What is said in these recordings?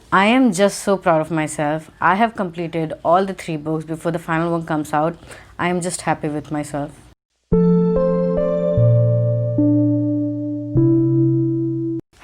I am just so proud of myself. I have completed all the three books before the final one comes out. I am just happy with myself.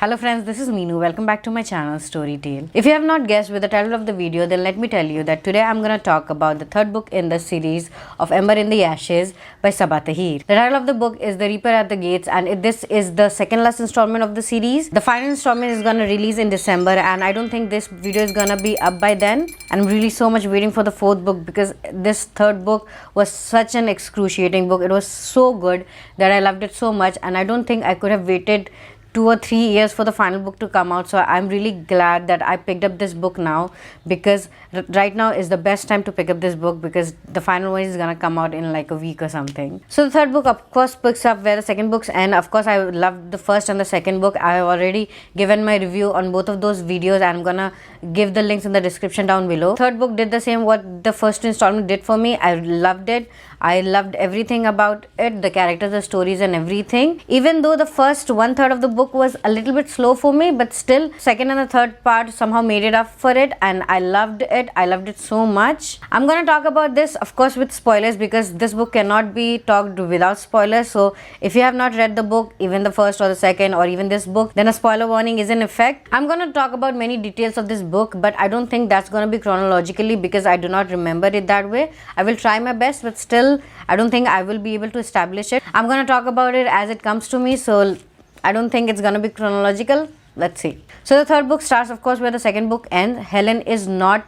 Hello friends, this is Meenu. Welcome back to my channel Storytale. If you have not guessed with the title of the video, then let me tell you that today I'm gonna talk about the third book in the series of Ember in the Ashes by Sabaa Tahir. The title of the book is The Reaper at the Gates, and this is the second last installment of the series. The final installment is gonna release in December, and I don't think this video is gonna be up by then. I'm really so much waiting for the fourth book because this third book was such an excruciating book. It was so good that I loved it so much, and I don't think I could have waited 2 or 3 years for the final book to come out. So I'm really glad that I picked up this book now, because right now is the best time to pick up this book, because the final one is gonna come out in like a week or something. So the third book of course picks up where the second books end. Of course I loved the first and the second book. I have already given my review on both of those videos, and I'm gonna give the links in the description down below. Third book did the same what the first installment did for me. I loved it. I loved everything about it, the characters, the stories and everything. Even though the first 1/3 of the book was a little bit slow for me, but still second and the third part somehow made it up for it, and I loved it. I loved it so much. I'm gonna talk about this of course with spoilers, because this book cannot be talked without spoilers. So if you have not read the book, even the first or the second or even this book, then a spoiler warning is in effect. I'm gonna talk about many details of this book, but I don't think that's gonna be chronologically, because I do not remember it that way. I will try my best, but still I don't think I will be able to establish it. I'm gonna talk about it as it comes to me, so I don't think it's gonna be chronological. Let's see. So the third book starts of course where the second book ends. Helen is not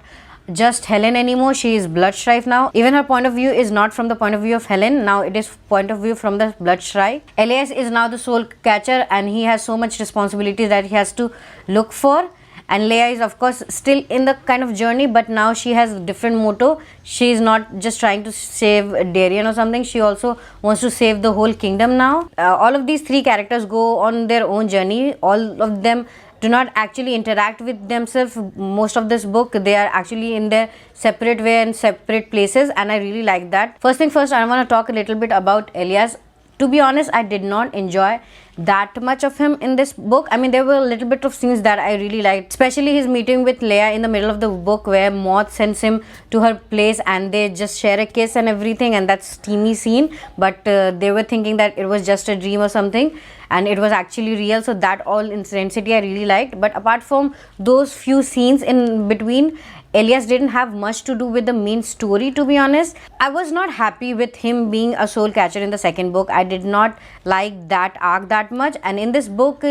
just Helen anymore. She is Bloodstrike now. Even her point of view is not from the point of view of Helen. Now it is point of view from the Bloodstrike. Elias is now the soul catcher, and he has so much responsibility that he has to look for. And Leia is of course still in the kind of journey, but now she has a different motto. She is not just trying to save Darien or something. She also wants to save the whole kingdom now. All of these three characters go on their own journey. All of them do not actually interact with themselves most of this book. They are actually in their separate way and separate places, and I really like that. First thing first, I want to talk a little bit about Elias. To be honest, I did not enjoy that much of him in this book. I mean, there were a little bit of scenes that I really liked, especially his meeting with Leia in the middle of the book, where Moth sends him to her place and they just share a kiss and everything, and that steamy scene. But they were thinking that it was just a dream or something, and it was actually real. So that all intensity I really liked. But apart from those few scenes in between, Elias didn't have much to do with the main story, to be honest. I was not happy with him being a soul catcher in the second book. I did not like that arc that much, and in this book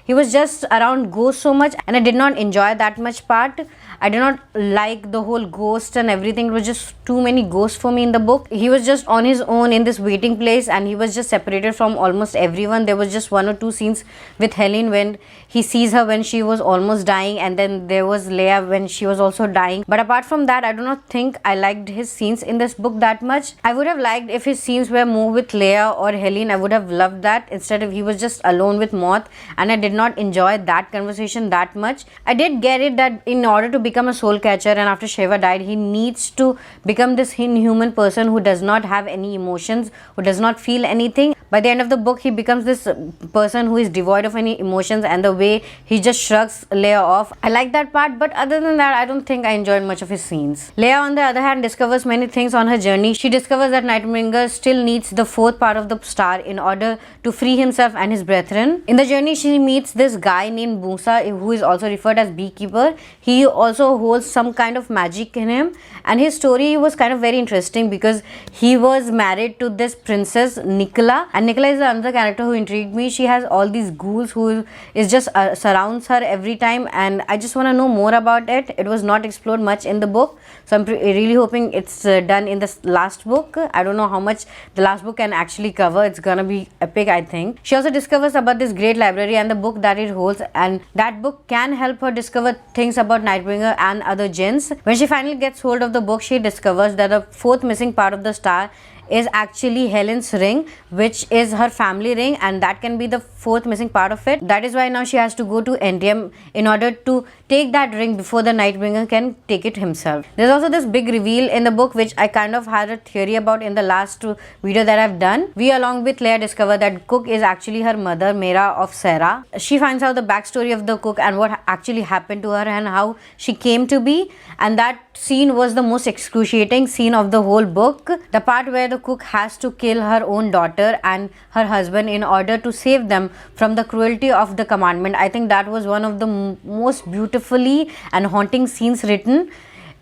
he was just around ghosts so much, and I did not enjoy that much part. I did not like the whole ghost and everything. It was just too many ghosts for me in the book. He was just on his own in this waiting place, and he was just separated from almost everyone. There was just 1 or 2 scenes with Helen when he sees her when she was almost dying, and then there was Leia when she was also dying. But apart from that, I do not think I liked his scenes in this book that much. I would have liked if his scenes were more with Leia or Helen. I would have loved that. Instead of he was just alone with Moth, and I did not enjoy that conversation that much. I did get it that in order to become a soul catcher, and after Sheva died, he needs to become this inhuman person who does not have any emotions, who does not feel anything. By the end of the book, he becomes this person who is devoid of any emotions, and the way he just shrugs Leia off, I like that part. But other than that, I don't think I enjoyed much of his scenes. Leia on the other hand discovers many things on her journey. She discovers that Nightbringer still needs the fourth part of the star in order to free himself and his brethren. In the journey, she meets this guy named Musa, who is also referred as Beekeeper. He also holds some kind of magic in him, and his story was kind of very interesting because he was married to this princess Nicola, and Nicola is another character who intrigued me. She has all these ghouls who is just surrounds her every time, and I just want to know more about it. It was not explored much in the book, so I'm really hoping it's done in the last book. I don't know how much the last book can actually cover. It's gonna be epic, I think. She also discovers about this great library and the book that it holds, and that book can help her discover things about Nightbringer and other jinns. When she finally gets hold of the book, she discovers that the fourth missing part of the star is actually Helen's ring, which is her family ring, and that can be the fourth missing part of it. That is why now she has to go to NTM in order to take that ring before the Nightbringer can take it himself. There's also this big reveal in the book, which I kind of had a theory about in the last video that I've done. We, along with Leia, discover that Cook is actually her mother, Mera of Sarah. She finds out the backstory of the Cook and what actually happened to her and how she came to be, and that scene was the most excruciating scene of the whole book. The part where the Cook has to kill her own daughter and her husband in order to save them from the cruelty of the commandment. I think that was one of the most beautifully and haunting scenes written.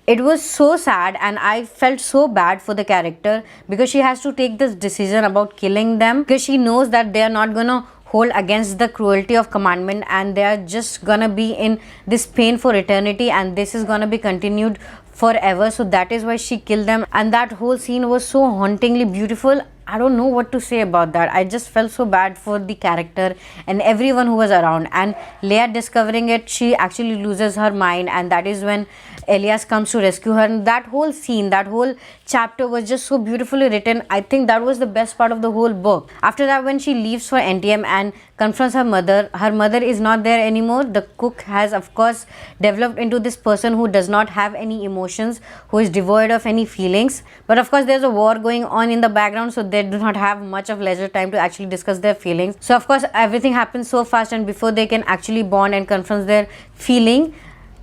It was so sad, and I felt so bad for the character because she has to take this decision about killing them because she knows that they are not gonna hold against the cruelty of commandment, and they are just gonna be in this pain for eternity, and this is gonna be continued forever. So that is why she killed them, and that whole scene was so hauntingly beautiful. I don't know what to say about that. I just felt so bad for the character and everyone who was around. And Leia discovering it, she actually loses her mind, and that is when Elias comes to rescue her. And that whole scene, that whole chapter was just so beautifully written. I think that was the best part of the whole book. After that, when she leaves for NTM and confronts her mother is not there anymore. The Cook has, of course, developed into this person who does not have any emotions, who is devoid of any feelings. But of course, there's a war going on in the background, so they do not have much of leisure time to actually discuss their feelings. So of course, everything happens so fast, and before they can actually bond and confront their feeling,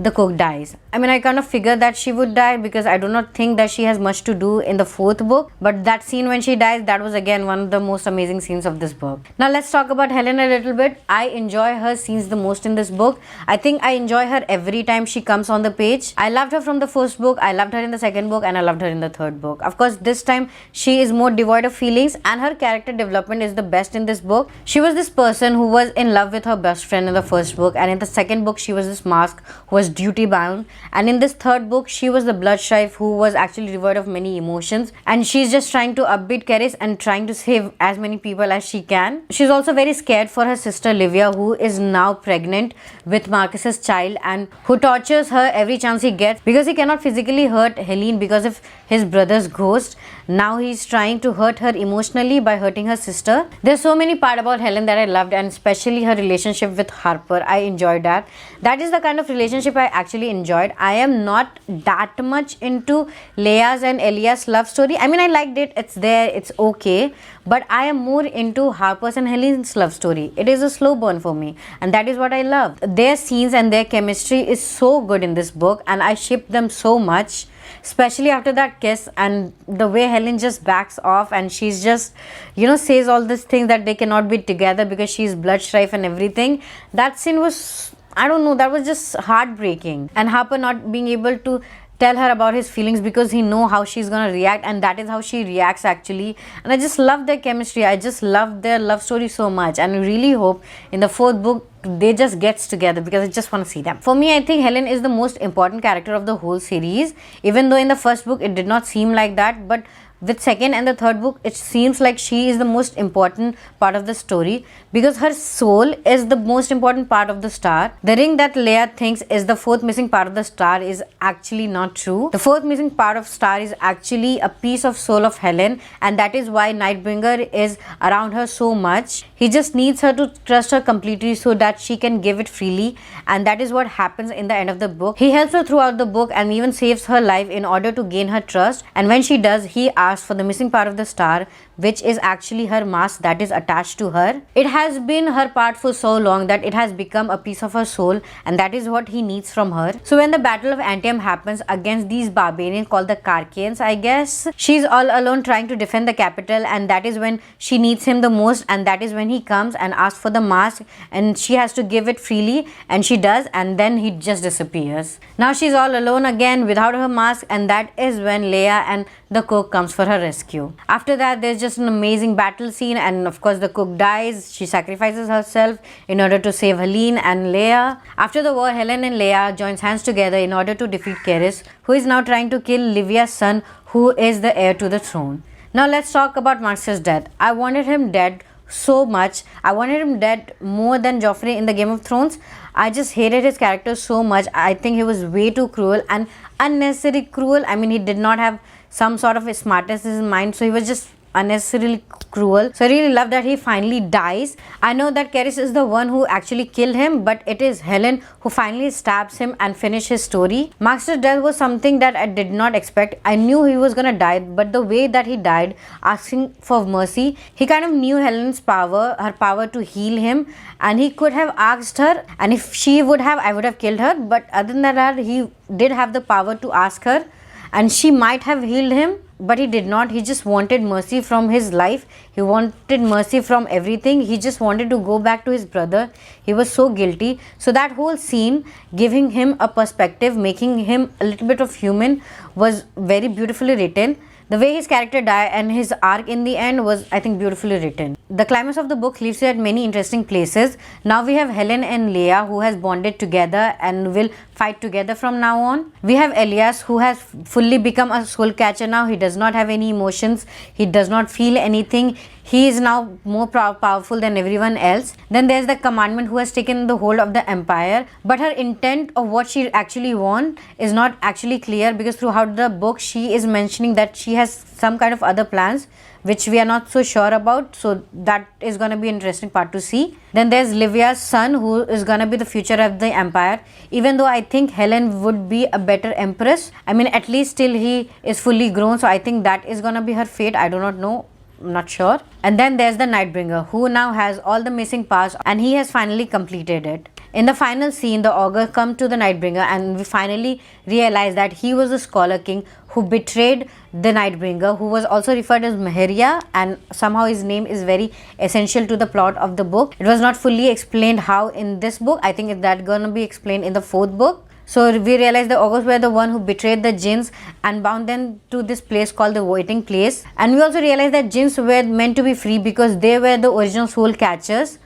the Cook dies. I mean, I kind of figured that she would die because I do not think that she has much to do in the fourth book. But that scene when she dies, that was again one of the most amazing scenes of this book. Now let's talk about Helen a little bit. I enjoy her scenes the most in this book. I think I enjoy her every time she comes on the page. I loved her from the first book, I loved her in the second book, and I loved her in the third book. Of course, this time she is more devoid of feelings, and her character development is the best in this book. She was this person who was in love with her best friend in the first book, and in the second book she was this mask who was duty bound, and in this third book she was the bloodstrife who was actually devoid of many emotions, and she's just trying to upbeat Karis and trying to save as many people as she can. She's also very scared for her sister Livia, who is now pregnant with Marcus's child and who tortures her every chance he gets because he cannot physically hurt Helene because of his brother's ghost. Now he's trying to hurt her emotionally by hurting her sister. There's so many parts about Helen that I loved, and especially her relationship with Harper. I enjoyed that. That is the kind of relationship I actually enjoyed. I am not that much into Leia's and Elias' love story. I mean, I liked it. It's there. It's okay. But I am more into Harper's and Helen's love story. It is a slow burn for me, and that is what I love. Their scenes and their chemistry is so good in this book, and I ship them so much. Especially after that kiss and the way Helen just backs off and she's just, says all these things that they cannot be together because she's bloodstrife and everything. That scene was, I don't know, that was just heartbreaking. And Harper not being able to tell her about his feelings because he know how she's gonna react, and that is how she reacts actually. And I just love their chemistry. I just love their love story so much, and I really hope in the fourth book they just gets together because I just want to see them. For me, I think Helen is the most important character of the whole series, even though in the first book it did not seem like that, but with second and the third book it seems like she is the most important part of the story because her soul is the most important part of the star. The ring that Leia thinks is the fourth missing part of the star is actually not true. The fourth missing part of star is actually a piece of soul of Helen, and that is why Nightbringer is around her so much. He just needs her to trust her completely so that she can give it freely, and that is what happens in the end of the book. He helps her throughout the book and even saves her life in order to gain her trust, and when she does, he asks for the missing part of the star, which is actually her mask that is attached to her. It has been her part for so long that it has become a piece of her soul, and that is what he needs from her. So when the Battle of Antium happens against these barbarians called the Karkians, I guess, she's all alone trying to defend the capital, and that is when she needs him the most, and that is when he comes and asks for the mask, and she has to give it freely, and she does, and then he just disappears. Now she's all alone again without her mask, and that is when Leia and the Cook comes for her rescue. After that, there's just an amazing battle scene, and of course the Cook dies. She sacrifices herself in order to save Helene and Leia. After the war, Helen and Leia joins hands together in order to defeat Karis, who is now trying to kill Livia's son, who is the heir to the throne. Now let's talk about Marcus' death. I wanted him dead so much. I wanted him dead more than Joffrey in the Game of Thrones. I just hated his character so much. I think he was way too cruel and unnecessary cruel. I mean, he did not have some sort of a smartness in his mind, so he was just unnecessarily cruel. So I really love that he finally dies. I know that Caris is the one who actually killed him, but it is Helen who finally stabs him and finish his story. Markster's death was something that I did not expect. I knew he was gonna die, but the way that he died, asking for mercy, he kind of knew Helen's power, her power to heal him, and he could have asked her, and if she would have, I would have killed her. But other than that, he did have the power to ask her, and she might have healed him, but he did not. He just wanted mercy from his life. He wanted mercy from everything. He just wanted to go back to his brother. He was so guilty. So that whole scene, giving him a perspective, making him a little bit of human, was very beautifully written. The way his character died and his arc in the end was, I think, beautifully written. The climax of the book leaves you at many interesting places. Now we have Helen and Leia who has bonded together and will fight together from now on. We have Elias who has fully become a soul catcher now. He does not have any emotions. He does not feel anything. He is now more powerful than everyone else. Then there's the commandment who has taken the hold of the empire, but her intent of what she actually wants is not actually clear, because throughout the book she is mentioning that she has some kind of other plans which we are not so sure about. So that is going to be an interesting part to see. Then there's Livia's son who is going to be the future of the empire, even though I think Helen would be a better empress. I mean, at least till he is fully grown, so I think that is going to be her fate. I do not know, I'm not sure. And then there's the Nightbringer who now has all the missing parts and he has finally completed it. In the final scene, the Augur come to the Nightbringer and we finally realize that he was the Scholar King who betrayed the Nightbringer, who was also referred as Maharia, and somehow his name is very essential to the plot of the book. It was not fully explained how in this book. I think that's gonna be explained in the 4th book. So we realized the Augurs were the one who betrayed the jinns and bound them to this place called the Waiting Place. And we also realized that jinns were meant to be free because they were the original soul catchers,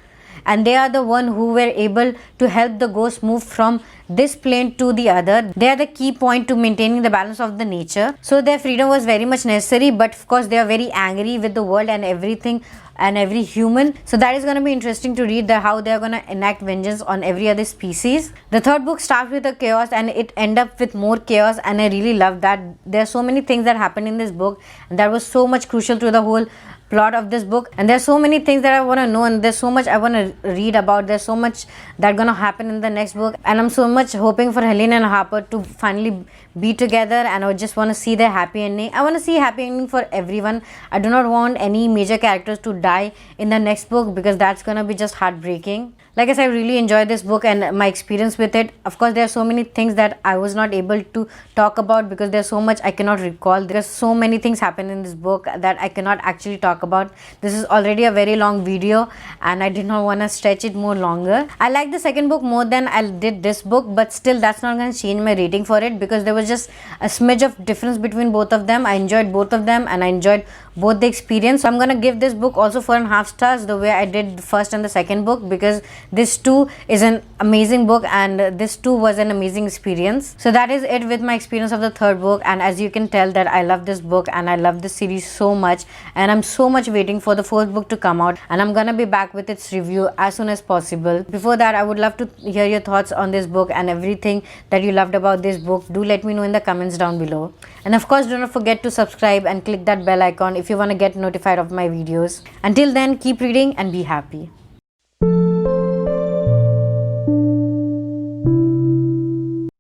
and they are the one who were able to help the ghosts move from this plane to the other. They are the key point to maintaining the balance of the nature. So their freedom was very much necessary, but of course they are very angry with the world and everything and every human. So that is going to be interesting to read how they are going to enact vengeance on every other species. The 3rd book starts with a chaos and it ends up with more chaos, and I really love that. There are so many things that happen in this book and that was so much crucial to the whole plot of this book, and there's so many things that I want to know, and there's so much I want to read about. There's so much that gonna happen in the next book, and I'm so much hoping for Helene and Harper to finally be together, and I just want to see their happy ending. I want to see happy ending for everyone. I do not want any major characters to die in the next book because that's gonna be just heartbreaking. Like I said, I really enjoyed this book and my experience with it. Of course, there are so many things that I was not able to talk about because there's so much I cannot recall. There's so many things happen in this book that I cannot actually talk about. This is already a very long video and I did not want to stretch it more longer. I like the 2nd book more than I did this book, but still that's not going to change my rating for it because there was just a smidge of difference between both of them. I enjoyed both of them and I enjoyed both the experience. So I'm going to give this book also 4.5 stars the way I did the 1st and the 2nd book, because this too is an amazing book and this too was an amazing experience. So that is it with my experience of the 3rd book, and as you can tell that I love this book and I love this series so much, and I'm so much waiting for the 4th book to come out, and I'm gonna be back with its review as soon as possible. Before that, I would love to hear your thoughts on this book and everything that you loved about this book. Do let me know in the comments down below, and of course do not forget to subscribe and click that bell icon if you want to get notified of my videos. Until then, keep reading and be happy.